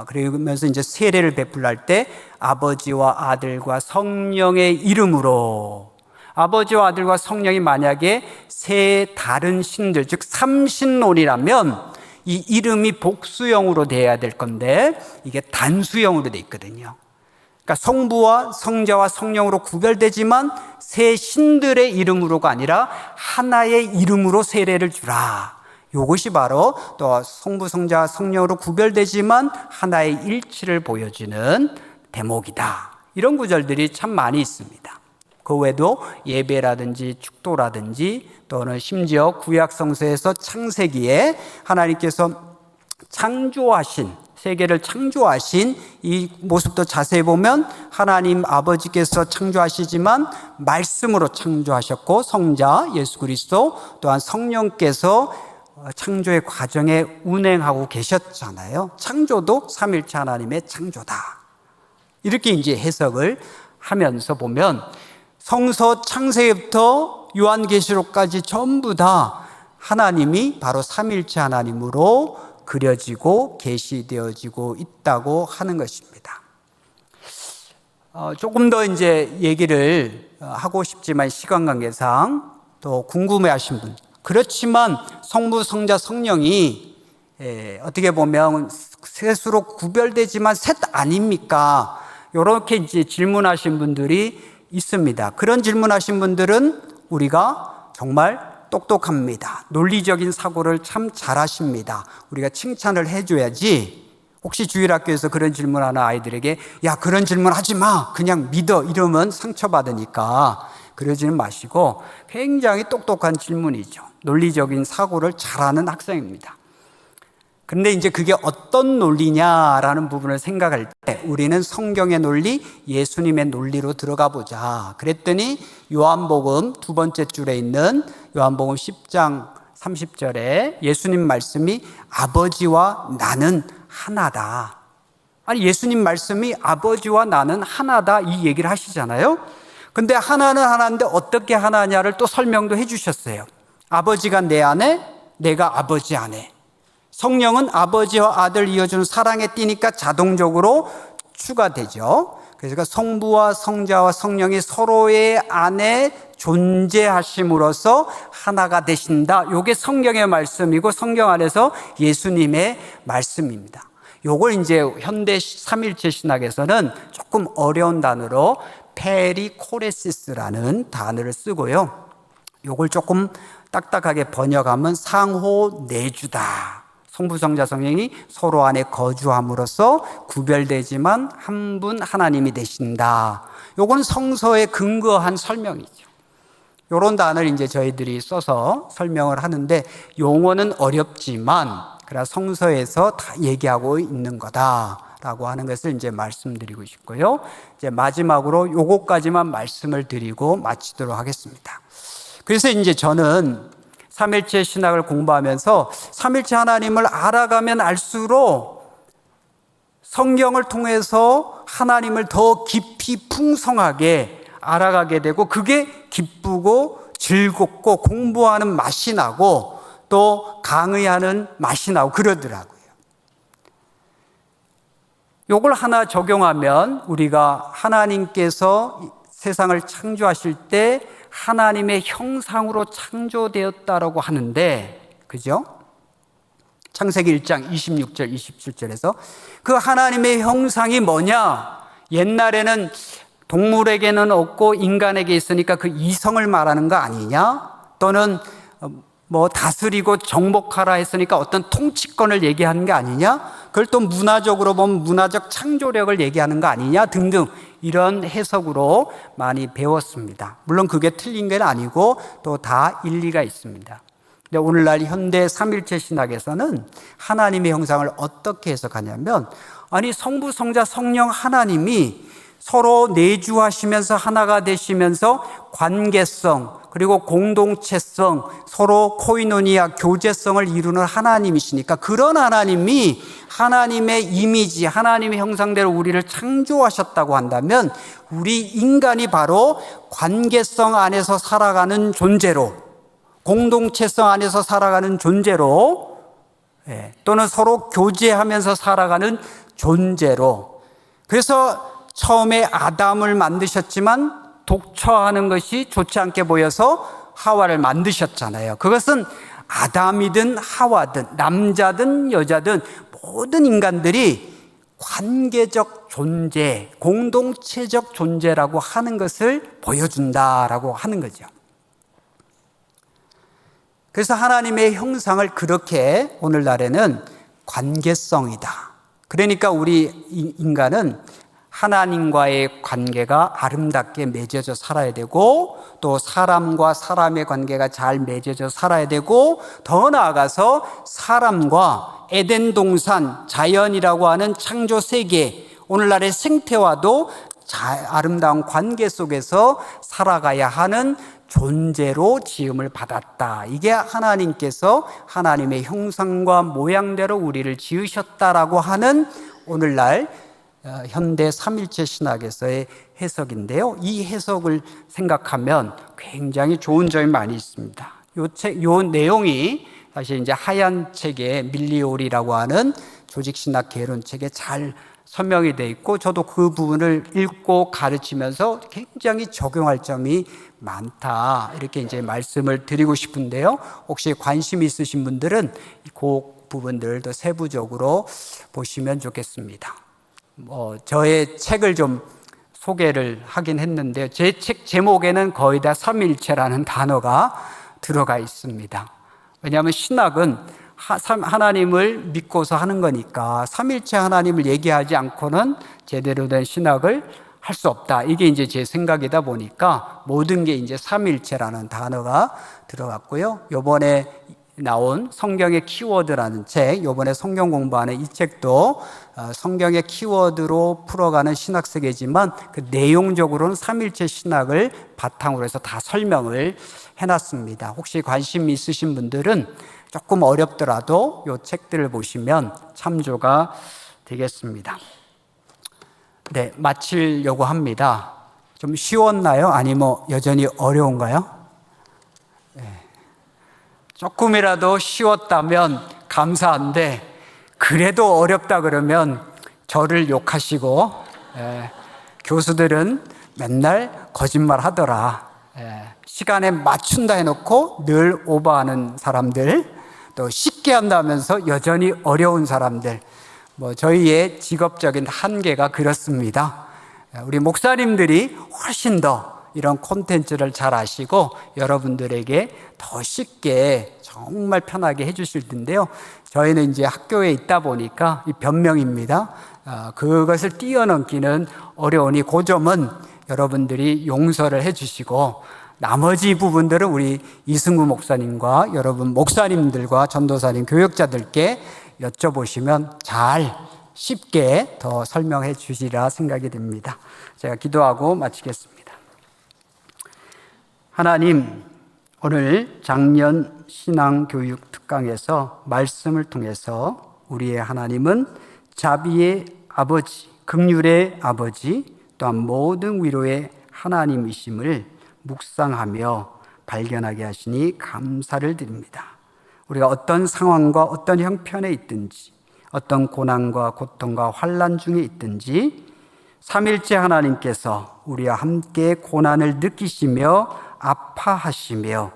그러면서 이제 세례를 베풀할 때 아버지와 아들과 성령의 이름으로, 아버지와 아들과 성령이 만약에 세 다른 신들, 즉 삼신론이라면 이 이름이 복수형으로 돼야 될 건데 이게 단수형으로 돼 있거든요. 그러니까 성부와 성자와 성령으로 구별되지만 세 신들의 이름으로가 아니라 하나의 이름으로 세례를 주라. 이것이 바로 또 성부, 성자, 성령으로 구별되지만 하나의 일치를 보여주는 대목이다. 이런 구절들이 참 많이 있습니다. 그 외에도 예배라든지 축도라든지 또는 심지어 구약 성서에서 창세기에 하나님께서 창조하신, 세계를 창조하신 이 모습도 자세히 보면 하나님 아버지께서 창조하시지만 말씀으로 창조하셨고 성자 예수 그리스도 또한 성령께서 창조의 과정에 운행하고 계셨잖아요. 창조도 삼일체 하나님의 창조다. 이렇게 이제 해석을 하면서 보면 성서 창세기부터 요한계시록까지 전부 다 하나님이 바로 삼일체 하나님으로 그려지고 계시되어지고 있다고 하는 것입니다. 조금 더 이제 얘기를 하고 싶지만 시간 관계상 또 궁금해하신 분, 그렇지만 성부, 성자, 성령이 어떻게 보면 셋으로 구별되지만 셋 아닙니까? 이렇게 이제 질문하신 분들이 있습니다. 그런 질문하신 분들은 우리가 정말 똑똑합니다. 논리적인 사고를 참 잘하십니다. 우리가 칭찬을 해줘야지. 혹시 주일학교에서 그런 질문하는 아이들에게 야, 그런 질문 하지 마, 그냥 믿어, 이러면 상처받으니까 그러지는 마시고 굉장히 똑똑한 질문이죠. 논리적인 사고를 잘하는 학생입니다. 근데 이제 그게 어떤 논리냐라는 부분을 생각할 때 우리는 성경의 논리, 예수님의 논리로 들어가 보자. 그랬더니 요한복음 두 번째 줄에 있는 요한복음 10장 30절에 예수님 말씀이 아버지와 나는 하나다. 아니, 예수님 말씀이 아버지와 나는 하나다 이 얘기를 하시잖아요. 근데 하나는 하나인데 어떻게 하나냐를 또 설명도 해 주셨어요. 아버지가 내 안에, 내가 아버지 안에. 성령은 아버지와 아들 이어주는 사랑의 띠니까 자동적으로 추가되죠. 그래서 성부와 성자와 성령이 서로의 안에 존재하심으로써 하나가 되신다. 이게 성경의 말씀이고 성경 안에서 예수님의 말씀입니다. 요걸 이제 현대 삼일체 신학에서는 조금 어려운 단어로 페리코레시스라는 단어를 쓰고요. 요걸 조금 딱딱하게 번역하면 상호 내주다. 성부, 성자, 성령이 서로 안에 거주함으로써 구별되지만 한 분 하나님이 되신다. 요건 성서에 근거한 설명이죠. 요런 단어를 이제 저희들이 써서 설명을 하는데 용어는 어렵지만 그러나 성서에서 다 얘기하고 있는 거다라고 하는 것을 이제 말씀드리고 싶고요. 이제 마지막으로 요거까지만 말씀을 드리고 마치도록 하겠습니다. 그래서 이제 저는 삼일체 신학을 공부하면서 삼일체 하나님을 알아가면 알수록 성경을 통해서 하나님을 더 깊이 풍성하게 알아가게 되고 그게 기쁘고 즐겁고 공부하는 맛이 나고 또 강의하는 맛이 나고 그러더라고요. 요걸 하나 적용하면 우리가 하나님께서 세상을 창조하실 때 하나님의 형상으로 창조되었다라고 하는데, 그죠? 창세기 1장 26절, 27절에서 그 하나님의 형상이 뭐냐? 옛날에는 동물에게는 없고 인간에게 있으니까 그 이성을 말하는 거 아니냐? 또는 뭐 다스리고 정복하라 했으니까 어떤 통치권을 얘기하는 게 아니냐? 그걸 또 문화적으로 보면 문화적 창조력을 얘기하는 거 아니냐? 등등 이런 해석으로 많이 배웠습니다. 물론 그게 틀린 게 아니고 또 다 일리가 있습니다. 근데 오늘날 현대 삼일체 신학에서는 하나님의 형상을 어떻게 해석하냐면, 아니 성부, 성자, 성령 하나님이 서로 내주하시면서 하나가 되시면서 관계성 그리고 공동체성, 서로 코이노니아 교제성을 이루는 하나님이시니까, 그런 하나님이 하나님의 이미지, 하나님의 형상대로 우리를 창조하셨다고 한다면 우리 인간이 바로 관계성 안에서 살아가는 존재로, 공동체성 안에서 살아가는 존재로, 또는 서로 교제하면서 살아가는 존재로. 그래서 처음에 아담을 만드셨지만 독처하는 것이 좋지 않게 보여서 하와를 만드셨잖아요. 그것은 아담이든 하와든 남자든 여자든 모든 인간들이 관계적 존재, 공동체적 존재라고 하는 것을 보여준다라고 하는 거죠. 그래서 하나님의 형상을 그렇게 오늘날에는 관계성이다. 그러니까 우리 인간은 하나님과의 관계가 아름답게 맺어져 살아야 되고, 또 사람과 사람의 관계가 잘 맺어져 살아야 되고, 더 나아가서 사람과 에덴 동산, 자연이라고 하는 창조 세계, 오늘날의 생태와도 아름다운 관계 속에서 살아가야 하는 존재로 지음을 받았다. 이게 하나님께서 하나님의 형상과 모양대로 우리를 지으셨다라고 하는 오늘날 현대 삼일체 신학에서의 해석인데요. 이 해석을 생각하면 굉장히 좋은 점이 많이 있습니다. 요 내용이 사실 이제 하얀 책에 밀리오리라고 하는 조직신학 개론책에 잘 설명이 되어 있고, 저도 그 부분을 읽고 가르치면서 굉장히 적용할 점이 많다, 이렇게 이제 말씀을 드리고 싶은데요. 혹시 관심 있으신 분들은 그 부분들을 더 세부적으로 보시면 좋겠습니다. 저의 책을 좀 소개를 하긴 했는데요. 제 책 제목에는 거의 다 삼일체라는 단어가 들어가 있습니다. 왜냐하면 신학은 하나님을 믿고서 하는 거니까 삼일체 하나님을 얘기하지 않고는 제대로 된 신학을 할 수 없다. 이게 이제 제 생각이다 보니까 모든 게 이제 삼일체라는 단어가 들어갔고요. 요번에 나온 성경의 키워드라는 책, 요번에 성경 공부하는 이 책도 성경의 키워드로 풀어가는 신학세계지만 그 내용적으로는 삼일체 신학을 바탕으로 해서 다 설명을 해놨습니다. 혹시 관심 있으신 분들은 조금 어렵더라도 이 책들을 보시면 참조가 되겠습니다. 네, 마치려고 합니다. 좀 쉬웠나요? 아니면 여전히 어려운가요? 조금이라도 쉬웠다면 감사한데, 그래도 어렵다 그러면 저를 욕하시고, 교수들은 맨날 거짓말 하더라, 시간에 맞춘다 해놓고 늘 오버하는 사람들, 또 쉽게 한다면서 여전히 어려운 사람들, 저희의 직업적인 한계가 그렇습니다. 우리 목사님들이 훨씬 더 이런 콘텐츠를 잘 아시고 여러분들에게 더 쉽게 정말 편하게 해주실 텐데요. 저희는 이제 학교에 있다 보니까 이 변명입니다. 그것을 뛰어넘기는 어려우니 그 점은 여러분들이 용서를 해주시고, 나머지 부분들은 우리 이승구 목사님과 여러분 목사님들과 전도사님, 교역자들께 여쭤보시면 잘 쉽게 더 설명해 주시리라 생각이 됩니다. 제가 기도하고 마치겠습니다. 하나님, 오늘 작년 신앙교육 특강에서 말씀을 통해서 우리의 하나님은 자비의 아버지, 긍휼의 아버지, 또한 모든 위로의 하나님이심을 묵상하며 발견하게 하시니 감사를 드립니다. 우리가 어떤 상황과 어떤 형편에 있든지, 어떤 고난과 고통과 환난 중에 있든지 삼일째 하나님께서 우리와 함께 고난을 느끼시며 아파하시며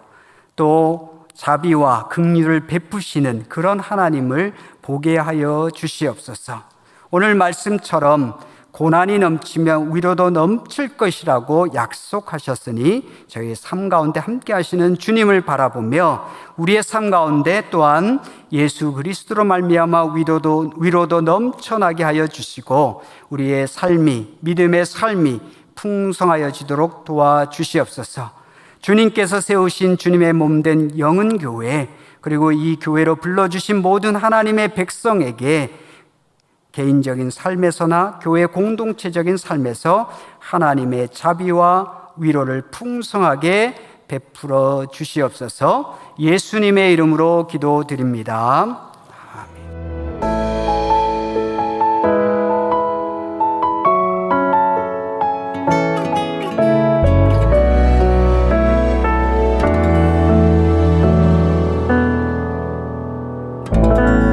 또 자비와 긍휼을 베푸시는 그런 하나님을 보게 하여 주시옵소서. 오늘 말씀처럼 고난이 넘치면 위로도 넘칠 것이라고 약속하셨으니 저희 삶 가운데 함께 하시는 주님을 바라보며 우리의 삶 가운데 또한 예수 그리스도로 말미암아 위로도 넘쳐나게 하여 주시고 우리의 삶이, 믿음의 삶이 풍성하여지도록 도와주시옵소서. 주님께서 세우신 주님의 몸된 영은교회, 그리고 이 교회로 불러주신 모든 하나님의 백성에게 개인적인 삶에서나 교회 공동체적인 삶에서 하나님의 자비와 위로를 풍성하게 베풀어 주시옵소서. 예수님의 이름으로 기도드립니다. 아멘.